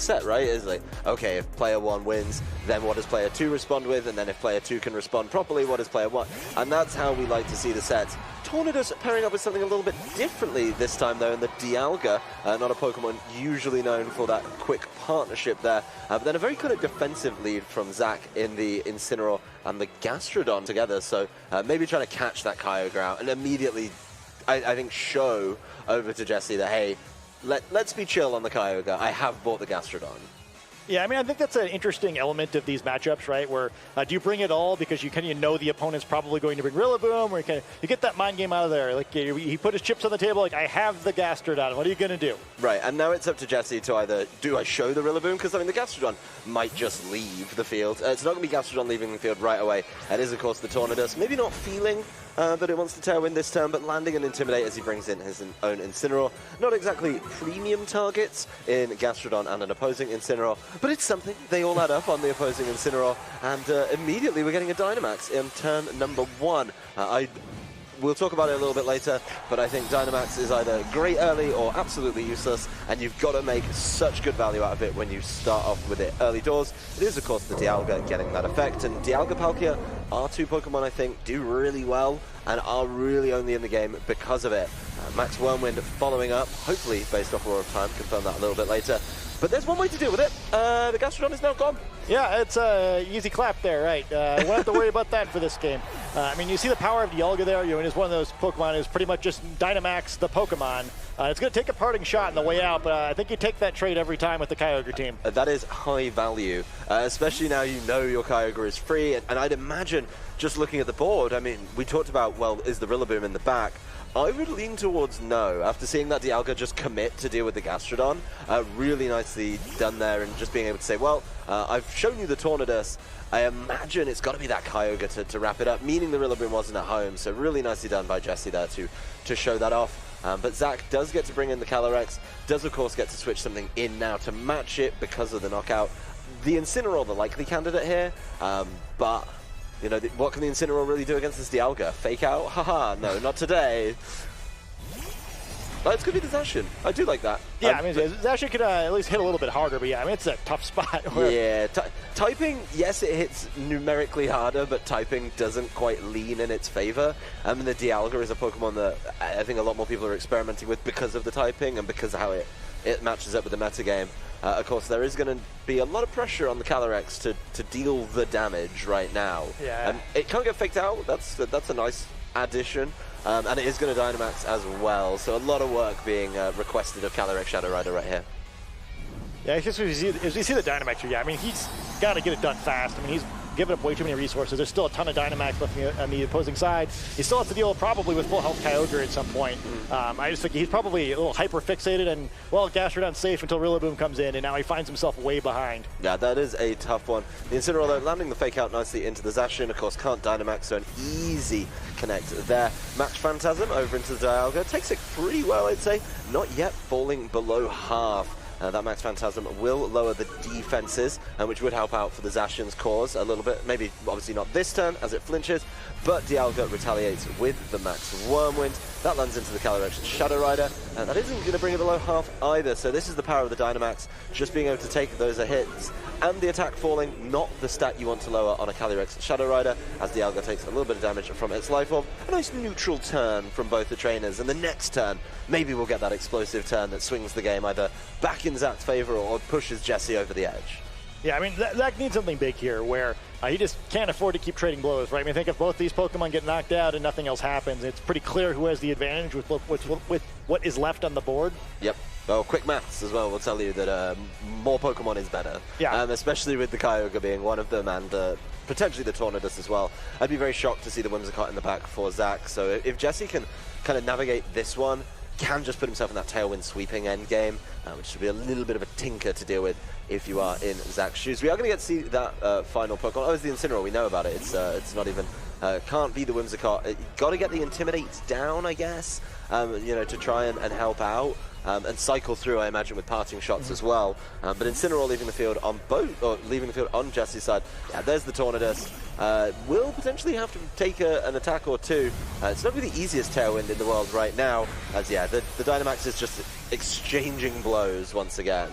set, right? Is like, okay, if player 1 wins, then what does player 2 respond with? And then if player 2 can respond properly, what does player 1? And that's how we like to see the sets. Tornadus pairing up with something a little bit differently this time, though, in the Dialga. Not a Pokemon usually known for that quick partnership there. But then a very kind of defensive lead from Zach in the Incineroar and the Gastrodon together. So maybe trying to catch that Kyogre out and immediately, I think, show over to Jesse that, hey, let's be chill on the Kyogre. I have bought the Gastrodon. Yeah, I mean, I think that's an interesting element of these matchups, right? Where do you bring it all because you kind of know the opponent's probably going to bring Rillaboom, or you get that mind game out of there. Like he put his chips on the table, like I have the Gastrodon. What are you going to do? Right, and now it's up to Jesse to either do I show the Rillaboom, because I mean the Gastrodon might just leave the field. It's not going to be Gastrodon leaving the field right away. It is of course the Tornadus, maybe not feeling that it wants to Tailwind this turn, but landing an Intimidate as he brings in his own Incineroar. Not exactly premium targets in Gastrodon and an opposing Incineroar, but it's something. They all add up on the opposing Incineroar, and immediately we're getting a Dynamax in turn number 1. We'll talk about it a little bit later, but I think Dynamax is either great early or absolutely useless, and you've got to make such good value out of it when you start off with it early doors. It is, of course, the Dialga getting that effect, and Dialga Palkia are two Pokemon I think do really well and are really only in the game because of it. Max Wormwind following up, hopefully based off Roar of Time, confirm that a little bit later. But there's one way to deal with it. The Gastrodon is now gone. Yeah, it's an easy clap there, right? We won't have to worry about that for this game. I mean, you see the power of Dialga there. You know, it is one of those Pokemon is pretty much just Dynamax the Pokemon. It's going to take a parting shot on the way out, but I think you take that trade every time with the Kyogre team. That is high value, especially now you know your Kyogre is free. And I'd imagine, just looking at the board, I mean, we talked about, well, is the Rillaboom in the back? I would lean towards no, after seeing that Dialga just commit to deal with the Gastrodon. Really nicely done there, and just being able to say, well, I've shown you the Tornadus. I imagine it's got to be that Kyogre to wrap it up, meaning the Rillaboom wasn't at home. So really nicely done by Jesse there to show that off. But Zach does get to bring in the Calyrex, does of course get to switch something in now to match it because of the knockout. The Incineroar, the likely candidate here, but... you know, what can the Incineroar really do against this Dialga? Fake out? Haha, no, not today. It's going to be the Zacian. I do like that. Yeah, I mean, Zacian could at least hit a little bit harder, but yeah, I mean, it's a tough spot. Yeah, typing, yes, it hits numerically harder, but typing doesn't quite lean in its favor. I mean, the Dialga is a Pokemon that I think a lot more people are experimenting with because of the typing and because of how it matches up with the metagame. Of course, there is going to be a lot of pressure on the Calyrex to deal the damage right now. Yeah. It can't get faked out. That's a nice addition. And it is going to Dynamax as well. So a lot of work being requested of Calyrex Shadow Rider right here. Yeah, it's just as we see the Dynamax, yeah, I mean, he's got to get it done fast. I mean, he's given up way too many resources. There's still a ton of Dynamax left on the opposing side. He still has to deal probably with full health Kyogre at some point. I just think he's probably a little hyper-fixated, and, well, Gastrodon's safe until Rillaboom comes in, and now he finds himself way behind. Yeah, that is a tough one. The Incineroar, though, landing the fake out nicely into the Zacian. Of course, can't Dynamax, so an easy connect there. Max Phantasm over into the Dialga. Takes it pretty well, I'd say. Not yet falling below half. That Max Phantasm will lower the defenses, which would help out for the Zacian's cause a little bit. Maybe, obviously not this turn, as it flinches, but Dialga retaliates with the Max Wormwind. That lands into the Calyrex Shadow Rider, and that isn't going to bring it below half either. So this is the power of the Dynamax, just being able to take those hits, and the attack falling, not the stat you want to lower on a Calyrex Shadow Rider, as Dialga takes a little bit of damage from its Life Orb. A nice neutral turn from both the trainers, and the next turn, maybe we'll get that explosive turn that swings the game either back in Zach's favor or pushes Jesse over the edge. Yeah, I mean, Zach needs something big here where he just can't afford to keep trading blows, right? I mean, think if both these Pokemon get knocked out and nothing else happens, it's pretty clear who has the advantage with what is left on the board. Yep. Well, quick maths as well will tell you that more Pokemon is better. Yeah. Especially with the Kyogre being one of them, and potentially the Tornadus as well. I'd be very shocked to see the Whimsicott in the back for Zach. So if Jesse can kind of navigate this one, can just put himself in that Tailwind sweeping end game, which should be a little bit of a tinker to deal with if you are in Zach's shoes. We are going to get to see that final Pokemon. Oh, it's the Incineroar. We know about it. It's not even... can't be the Whimsicott. Got to get the Intimidate down, I guess, you know, to try and help out. And cycle through, I imagine, with parting shots as well. But Incineroar leaving the field on both, or leaving the field on Jesse's side. Yeah, there's the Tornadus. Will potentially have to take an attack or two. It's not really the easiest Tailwind in the world right now, as yeah, the Dynamax is just exchanging blows once again.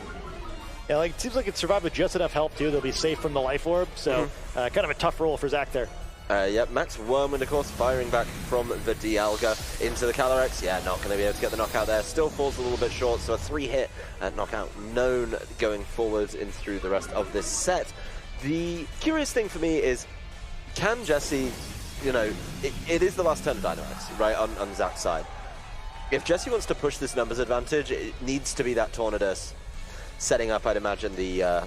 Yeah, like it seems like it survived with just enough help too. They'll be safe from the life orb, so kind of a tough roll for Zach there. Yep, Max Wormwind, of course, firing back from the Dialga into the Calyrex. Yeah, not going to be able to get the knockout there. Still falls a little bit short, so a 3-hit knockout known going forwards in through the rest of this set. The curious thing for me is, can Jesse, you know, it is the last turn of Dynamax, right, on Zach's side. If Jesse wants to push this numbers advantage, it needs to be that Tornadus setting up, I'd imagine, the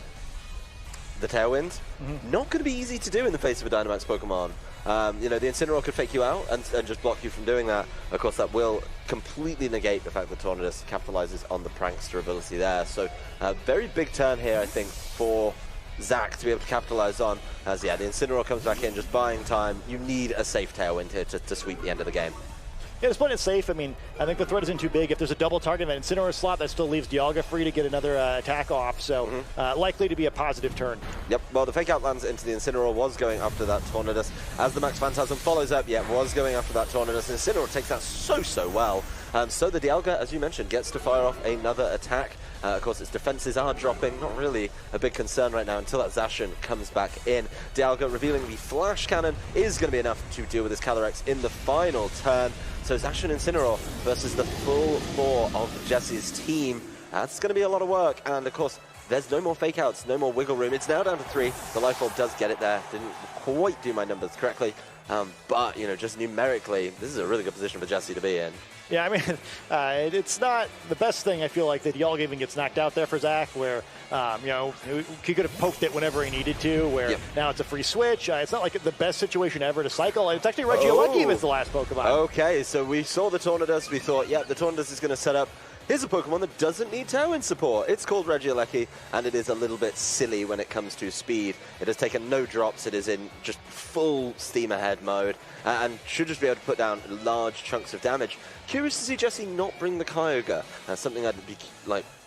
Tailwind. Not going to be easy to do in the face of a Dynamax Pokemon. You know, the Incineroar could fake you out and just block you from doing that. Of course, that will completely negate the fact that Tornadus capitalizes on the Prankster ability there. So, very big turn here, I think, for Zach to be able to capitalize on. As, yeah, the Incineroar comes back in, just buying time. You need a safe Tailwind here to sweep the end of the game. Yeah, this point is safe. I mean, I think the threat isn't too big. If there's a double target in that Incineroar slot, that still leaves Dialga free to get another attack off. So likely to be a positive turn. Yep. Well, the fake out lands into the Incineroar, was going after that Tornadus. As the Max Phantasm follows up, yeah, was going after that Tornadus. And Incineroar takes that so well. So the Dialga, as you mentioned, gets to fire off another attack. Of course, its defenses are dropping. Not really a big concern right now until that Zacian comes back in. Dialga revealing the Flash Cannon is going to be enough to deal with this Calyrex in the final turn. So Zacian Incineroar versus the full 4 of Jesse's team. That's going to be a lot of work. And of course, there's no more fake outs, no more wiggle room. It's now down to 3. The Life Orb does get it there. Didn't quite do my numbers correctly. But, you know, just numerically, this is a really good position for Jesse to be in. Yeah, I mean, it's not the best thing, I feel like, that Dialga even gets knocked out there for Zach, where, you know, he could have poked it whenever he needed to, where now it's a free switch. It's not like the best situation ever to cycle. It's actually Regieleki was the last Pokemon. Okay, so we saw the Tornadus. We thought, yeah, the Tornadus is going to set up. Here's a Pokemon that doesn't need Tailwind support. It's called Regieleki, and it is a little bit silly when it comes to speed. It has taken no drops. It is in just full steam ahead mode, and should just be able to put down large chunks of damage. Curious to see Jesse not bring the Kyogre. Something I'd be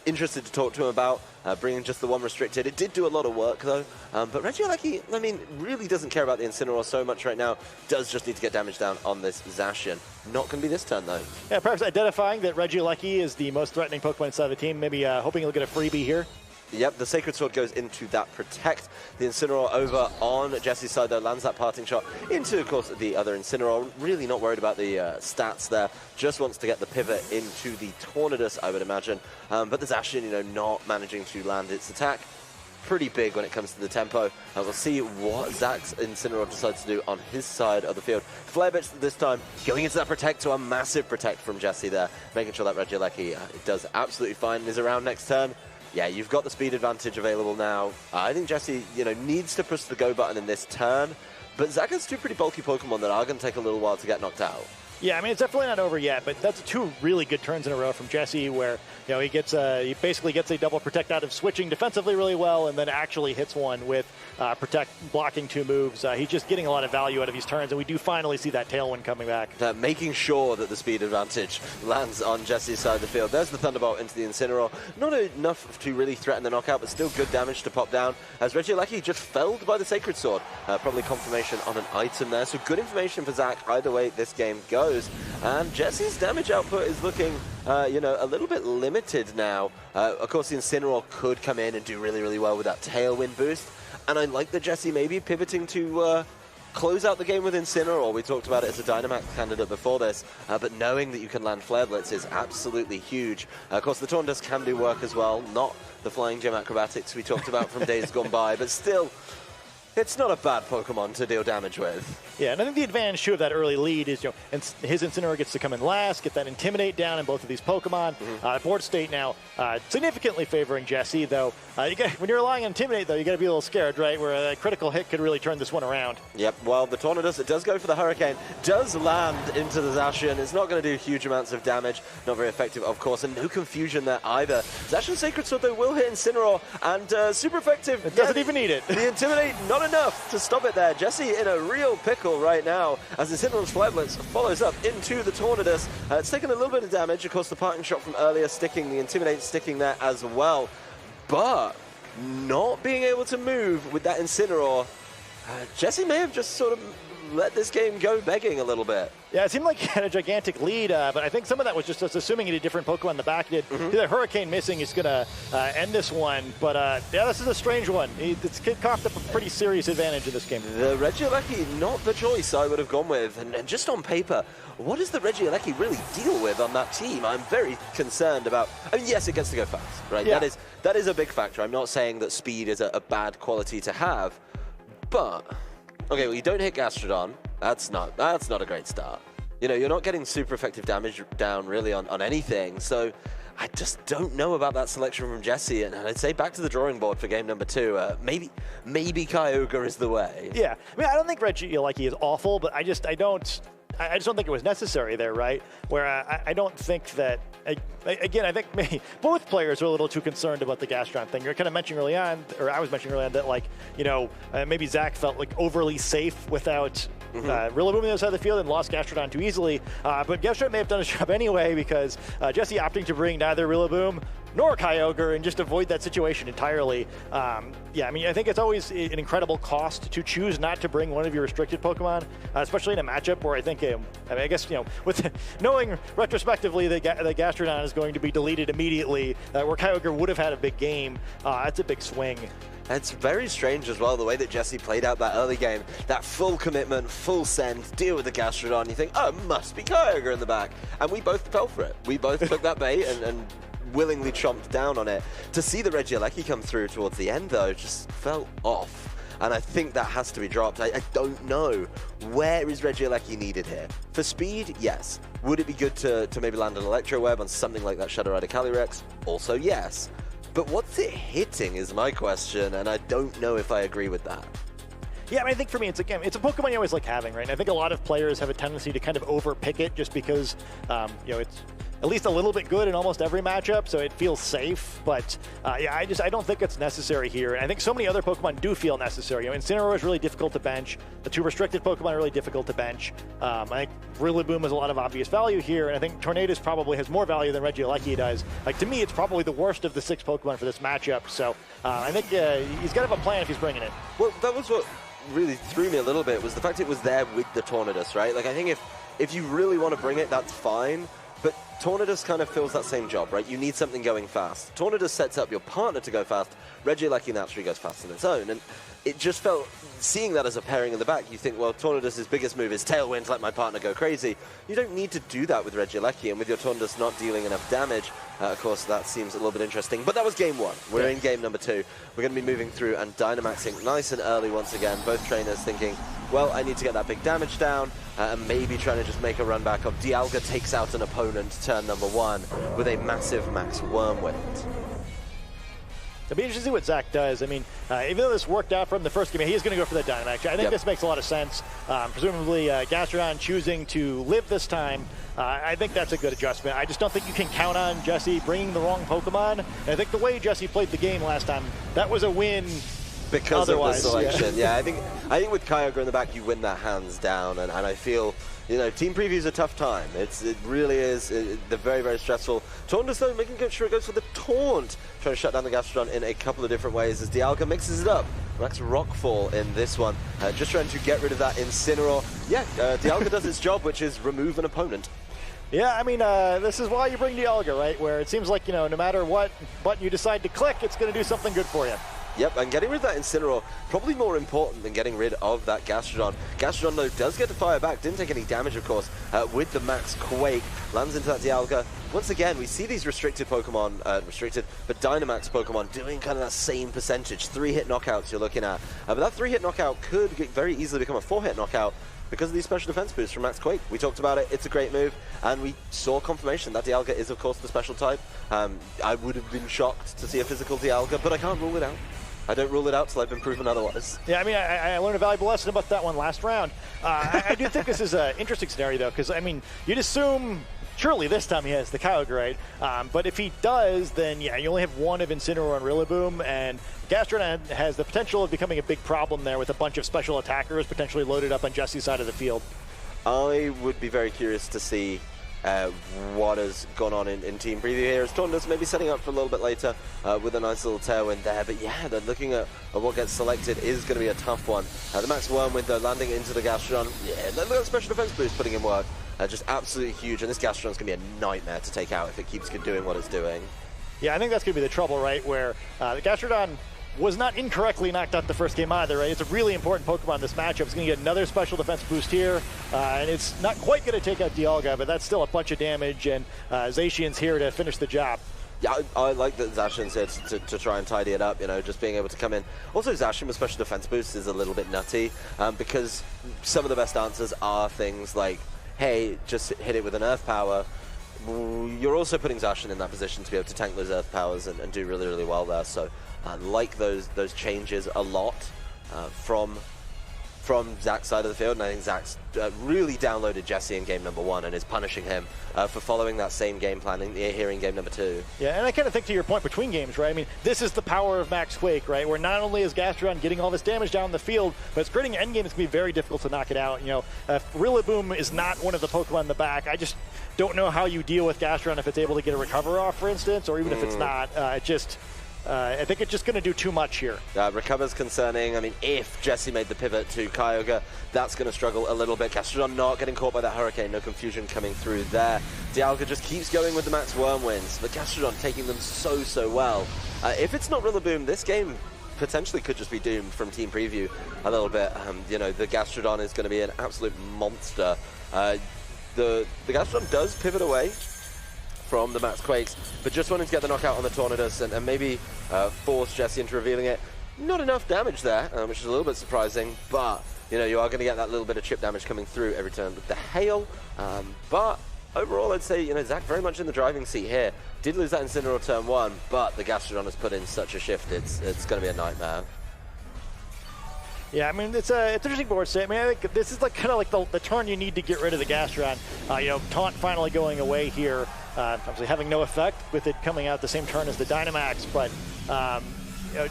interested to talk to him about, bringing just the one restricted. It did do a lot of work, though. But Regieleki, I mean, really doesn't care about the Incineroar so much right now. Does just need to get damage down on this Zacian. Not going to be this turn, though. Yeah, perhaps identifying that Regieleki is the most threatening Pokemon inside the team. Maybe hoping he'll get a freebie here. Yep, the Sacred Sword goes into that Protect. The Incineroar over on Jesse's side, though, lands that parting shot into, of course, the other Incineroar. Really not worried about the stats there. Just wants to get the pivot into the Tornadus, I would imagine. But the Zacian, you know, not managing to land its attack. Pretty big when it comes to the tempo. We'll see what Zach's Incineroar decides to do on his side of the field. Flare Blitz this time, going into that Protect, to a massive Protect from Jesse there, making sure that Regieleki does absolutely fine and is around next turn. Yeah, you've got the speed advantage available now. I think Jesse, you know, needs to push the go button in this turn, but Zach has 2 pretty bulky Pokemon that are going to take a little while to get knocked out. Yeah, I mean, it's definitely not over yet, but that's 2 really good turns in a row from Jesse, where, you know, he basically gets a double Protect out of switching defensively really well, and then actually hits one with Protect blocking 2 moves. He's just getting a lot of value out of these turns, and we do finally see that Tailwind coming back. Making sure that the speed advantage lands on Jesse's side of the field. There's the Thunderbolt into the Incineroar. Not enough to really threaten the knockout, but still good damage to pop down, as Regieleki just felled by the Sacred Sword. Probably confirmation on an item there, so good information for Zach either way this game goes. And Jesse's damage output is looking, you know, a little bit limited now. Of course, the Incineroar could come in and do really well with that Tailwind boost. And I like that Jesse maybe pivoting to close out the game with Incineroar. We talked about it as a Dynamax candidate before this, but knowing that you can land Flare Blitz is absolutely huge. Of course, the Tornadus can do work as well, not the Flying Gem acrobatics we talked about from days gone by, but still, it's not a bad Pokemon to deal damage with. Yeah, and I think the advantage, too, of that early lead is, you know, and his Incineroar gets to come in last, get that Intimidate down in both of these Pokemon. Board state now significantly favoring Jesse, though. When you're relying on Intimidate, though, you got to be a little scared, right, where a critical hit could really turn this one around. Yep, well, the Tornadus, it does go for the Hurricane, does land into the Zacian. It's not going to do huge amounts of damage, not very effective, of course, and no confusion there either. Zacian's Sacred Sword, though, will hit Incineroar, and super effective. It doesn't even need it. The Intimidate, not enough to stop it there. Jesse in a real pickle right now, as Incineroar's Flare Blitz follows up into the Tornadus. It's taken a little bit of damage, of course, the parting shot from earlier sticking, the Intimidate sticking there as well, but not being able to move with that Incineroar. Jesse may have just sort of let this game go begging a little bit. Yeah, it seemed like he had a gigantic lead, but I think some of that was just us assuming he had a different Pokemon in the back. The Hurricane missing is going to end this one. But yeah, this is a strange one. This kid coughed up a pretty serious advantage in this game. The Regieleki, not the choice I would have gone with. And just on paper, what does the Regieleki really deal with on that team? I'm very concerned about... I mean, yes, it gets to go fast, right? Yeah. That is a big factor. I'm not saying that speed is a bad quality to have, but... Okay, well, you don't hit Gastrodon. That's not a great start. You know, you're not getting super effective damage down really on anything, so I just don't know about that selection from Jesse, and I'd say back to the drawing board for game number 2. Maybe Kyogre is the way. Yeah, I mean, I don't think Regieleki is awful, but I just don't think it was necessary there, right? Where I don't think that, again, I think maybe both players are a little too concerned about the Gastrodon thing. You're kind of mentioning early on, or I was mentioning early on, that, like, you know, maybe Zach felt like overly safe without Rillaboom on the other side of the field and lost Gastrodon too easily. But Gastrodon may have done his job anyway, because Jesse opting to bring neither Rillaboom nor Kyogre and just avoid that situation entirely. Yeah, I mean, I think it's always an incredible cost to choose not to bring one of your restricted Pokemon, especially in a matchup where I think, I mean, I guess, you know, with knowing retrospectively that Gastrodon is going to be deleted immediately, where Kyogre would have had a big game, that's a big swing. It's very strange as well, the way that Jesse played out that early game. That full commitment, full send, deal with the Gastrodon. You think, oh, it must be Kyogre in the back. And we both fell for it. We both took that bait and willingly chomped down on it. To see the Regieleki come through towards the end, though, just felt off. And I think that has to be dropped. I don't know. Where is Regieleki needed here? For speed, yes. Would it be good to maybe land an Electro Web on something like that Shadow Rider Calyrex? Also, yes. But what's it hitting is my question, and I don't know if I agree with that. Yeah, I mean, I think for me, it's a Pokemon you always like having, right? And I think a lot of players have a tendency to kind of overpick it just because, you know, it's at least a little bit good in almost every matchup, so it feels safe. But yeah, I don't think it's necessary here. And I think so many other Pokemon do feel necessary. You know, Incineroar is really difficult to bench. The 2 restricted Pokemon are really difficult to bench. I think Rillaboom has a lot of obvious value here, and I think Tornadus probably has more value than Regieleki does. Like, to me, it's probably the worst of the 6 Pokemon for this matchup. So I think he's got to have a plan if he's bringing it. Well, that was what really threw me a little bit, was the fact it was there with the Tornadus, right? Like, I think if you really want to bring it, that's fine. But Tornadus kind of fills that same job, right? You need something going fast. Tornadus sets up your partner to go fast. Regieleki naturally goes fast on its own. And it just felt, seeing that as a pairing in the back, you think, well, Tornadus' biggest move is Tailwind, let my partner go crazy. You don't need to do that with Regieleki, and with your Tornadus not dealing enough damage, of course, that seems a little bit interesting. But that was game 1. We're in game number 2. We're going to be moving through and Dynamaxing nice and early once again. Both trainers thinking, well, I need to get that big damage down, and maybe trying to just make a run back of Dialga takes out an opponent turn number 1 with a massive max Wormwind. It'll be interesting to see what Zach does. I mean, even though this worked out from the first game, he is going to go for that Dynamax. I think this makes a lot of sense. Presumably, Gastrodon choosing to live this time, I think that's a good adjustment. I just don't think you can count on Jesse bringing the wrong Pokemon. And I think the way Jesse played the game last time, that was a win. Because otherwise, of the selection, yeah. I think with Kyogre in the back, you win that hands down, and I feel, you know, team preview is a tough time. It really is. They're very, very stressful. Tornadus, though, making sure it goes for the Taunt, trying to shut down the Gastrodon in a couple of different ways as Dialga mixes it up. Max Rockfall in this one, just trying to get rid of that Incineroar. Yeah, Dialga does its job, which is remove an opponent. Yeah, I mean, this is why you bring Dialga, right? Where it seems like, you know, no matter what button you decide to click, it's going to do something good for you. Yep, and getting rid of that Incineroar, probably more important than getting rid of that Gastrodon. Gastrodon, though, does get to fire back. Didn't take any damage, of course, with the Max Quake. Lands into that Dialga. Once again, we see these restricted Pokemon, but Dynamax Pokemon doing kind of that same percentage. 3-hit knockouts you're looking at. But that 3-hit knockout could very easily become a 4-hit knockout because of these special defense boosts from Max Quake. We talked about it. It's a great move. And we saw confirmation that Dialga is, of course, the special type. I would have been shocked to see a physical Dialga, but I can't rule it out. I don't rule it out till I've been proven otherwise. Yeah, I mean, I learned a valuable lesson about that one last round. I do think this is an interesting scenario, though, because, I mean, you'd assume, surely this time he has the Kyogre, right? But if he does, then, yeah, you only have one of Incineroar and Rillaboom, and Gastrodon has the potential of becoming a big problem there with a bunch of special attackers potentially loaded up on Jesse's side of the field. I would be very curious to see what has gone on in team preview here. As Tornadus maybe setting up for a little bit later with a nice little tailwind there. But yeah, they're looking at what gets selected is going to be a tough one. The Max Wormwind though landing into the Gastrodon. Yeah, look at special defense boost putting in work. Just absolutely huge. And this Gastrodon's going to be a nightmare to take out if it keeps doing what it's doing. Yeah, I think that's going to be the trouble, right? Where the Gastrodon was not incorrectly knocked out the first game either, right? It's a really important Pokemon in this matchup. It's going to get another special defense boost here, and it's not quite going to take out Dialga, but that's still a bunch of damage, and Zacian's here to finish the job. Yeah, I like that Zacian's here to try and tidy it up, you know, just being able to come in. Also, Zacian with special defense boost is a little bit nutty, because some of the best answers are things like, hey, just hit it with an Earth Power. You're also putting Zacian in that position to be able to tank those Earth Powers and do really, really well there, so like those changes a lot from Zach's side of the field, and I think Zach's really downloaded Jesse in game number 1 and is punishing him for following that same game plan here in game number 2. Yeah, and I kind of think to your point between games, right? I mean, this is the power of Max Quake, right? Where not only is Gastrodon getting all this damage down the field, but it's creating an endgame that's going to be very difficult to knock it out. You know, if Rillaboom is not one of the Pokemon in the back, I just don't know how you deal with Gastrodon if it's able to get a recover off, for instance, or even if it's not. I think it's just going to do too much here. Recover's concerning. I mean, if Jesse made the pivot to Kyogre, that's going to struggle a little bit. Gastrodon not getting caught by that Hurricane. No confusion coming through there. Dialga just keeps going with the Max Wormwinds, but Gastrodon taking them so well. If it's not Rillaboom, this game potentially could just be doomed from team preview a little bit. You know, the Gastrodon is going to be an absolute monster. The Gastrodon does pivot away from the Max Quakes, but just wanting to get the knockout on the Tornadus and maybe force Jesse into revealing it. Not enough damage there, which is a little bit surprising, but you know, you are going to get that little bit of chip damage coming through every turn with the Hail. But overall, I'd say, you know, Zach very much in the driving seat here. Did lose that Incineroar turn 1, but the Gastrodon has put in such a shift, it's going to be a nightmare. Yeah, I mean, it's an interesting board state. I mean, I think this is like kind of like the turn you need to get rid of the Gastrodon. You know, Taunt finally going away here. Obviously having no effect with it coming out the same turn as the Dynamax, but you know,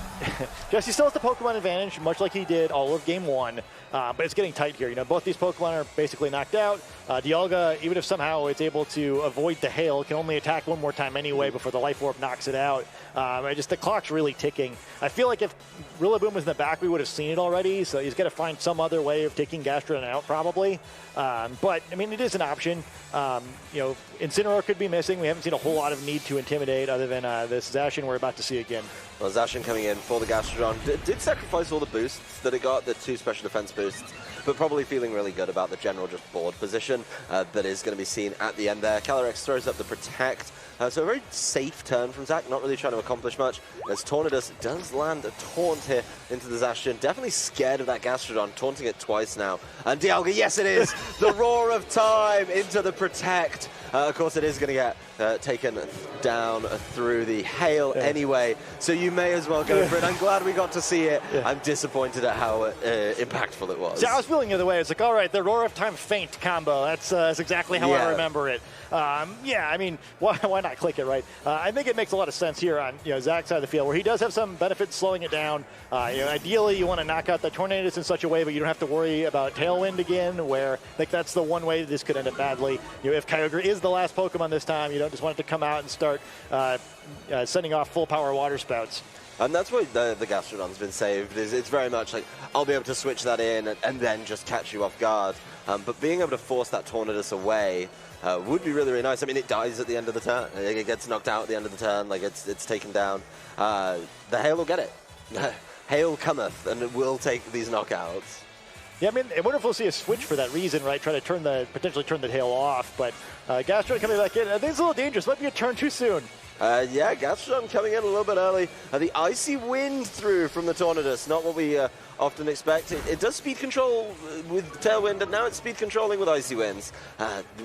Jesse still has the Pokemon advantage, much like he did all of Game 1, but it's getting tight here. You know, both these Pokemon are basically knocked out. Dialga, even if somehow it's able to avoid the Hail, can only attack one more time anyway before the Life Orb knocks it out. The clock's really ticking. I feel like if Rillaboom was in the back, we would have seen it already, so he's got to find some other way of taking Gastrodon out, probably. But, I mean, it is an option. You know, Incineroar could be missing. We haven't seen a whole lot of need to intimidate other than this Zacian we're about to see again. Well, Zacian coming in for the Gastrodon did sacrifice all the boosts that it got, the 2 special defense boosts, but probably feeling really good about the general just board position that is going to be seen at the end there. Calyrex throws up the Protect, so a very safe turn from Zach, not really trying to accomplish much, as Tornadus does land a Taunt here into the Zacian. Definitely scared of that Gastrodon, taunting it twice now. And Dialga, yes it is! The Roar of Time into the Protect. Of course, it is going to get taken down through the Hail anyway, so you may as well go for it. I'm glad we got to see it. Yeah. I'm disappointed at how impactful it was. See, I was feeling the other way. It's like, all right, the Roar of Time feint combo. That's exactly how I remember it. Yeah, I mean, why not click it, right? I think it makes a lot of sense here on Zach's side of the field, where he does have some benefits slowing it down. Ideally, you want to knock out the Tornadus in such a way, but you don't have to worry about Tailwind again, where I think that's the one way this could end up badly. If Kyogre is the last Pokemon this time, you don't just want it to come out and start sending off full power water spouts. And that's why the Gastrodon's been saved. It's very much like, I'll be able to switch that in and then just catch you off guard. But being able to force that Tornadus away would be really, really nice. I mean, it dies at the end of the turn. It gets knocked out at the end of the turn. Like, it's taken down. The Hail will get it. Hail cometh, and it will take these knockouts. Yeah, I mean, I wonder if we'll see a switch for that reason, right? Try to potentially turn the Hail off. But Gastrodon coming back in, I think it's a little dangerous. Might be a turn too soon. Yeah, Gastrodon coming in a little bit early. The Icy Wind through from the Tornadus, not what we often expect. It does speed control with Tailwind, and now it's speed controlling with Icy Winds.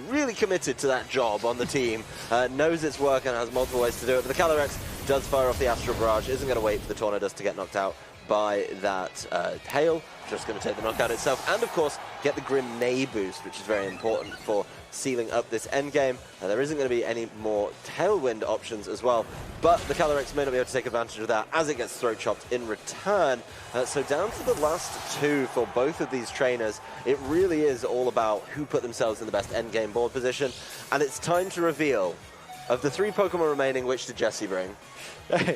Really committed to that job on the team. Knows its work and has multiple ways to do it. But the Calyrex does fire off the Astral Barrage, isn't going to wait for the Tornadus to get knocked out by that Hail, just going to take the knockout itself, and of course get the Grenade boost, which is very important for sealing up this endgame. There isn't going to be any more Tailwind options as well, but the Calyrex may not be able to take advantage of that as it gets throat chopped in return. So down to the last two for both of these trainers. It really is all about who put themselves in the best endgame board position, and it's time to reveal, of the 3 Pokemon remaining, which did Jesse bring?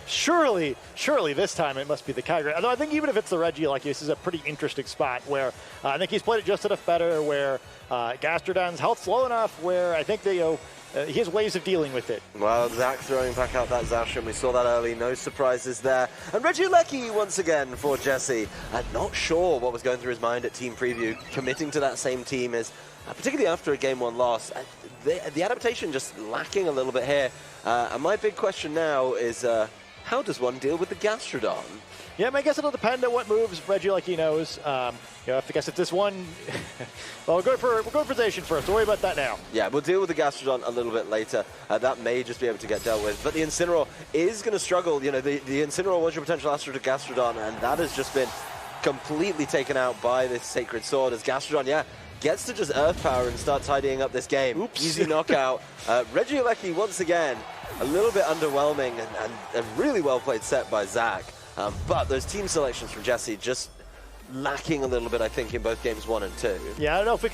Surely this time it must be the Kyogre. Although I think even if it's the Regieleki, this is a pretty interesting spot where I think he's played it just enough better, where Gastrodon's health's low enough where I think they, he has ways of dealing with it. Well, Zach throwing back out that Zacian. We saw that early. No surprises there. And Regieleki once again for Jesse. Not sure what was going through his mind at Team Preview, committing to that same team is, particularly after a Game 1 loss. The adaptation just lacking a little bit here. And my big question now is, how does one deal with the Gastrodon? Yeah, I guess it'll depend on what moves Regieleki knows. I guess if this one, well, we're going for Zacian first. Don't worry about that now. Yeah, we'll deal with the Gastrodon a little bit later. That may just be able to get dealt with. But the Incineroar is going to struggle. The Incineroar was your potential Astro to Gastrodon, and that has just been completely taken out by this Sacred Sword as Gastrodon, gets to just Earth Power and start tidying up this game. Oops. Easy knockout. Regieleki, once again, a little bit underwhelming and a really well-played set by Zach. But those team selections from Jesse just lacking a little bit, I think, in both games 1 and 2. Yeah, I don't know if we can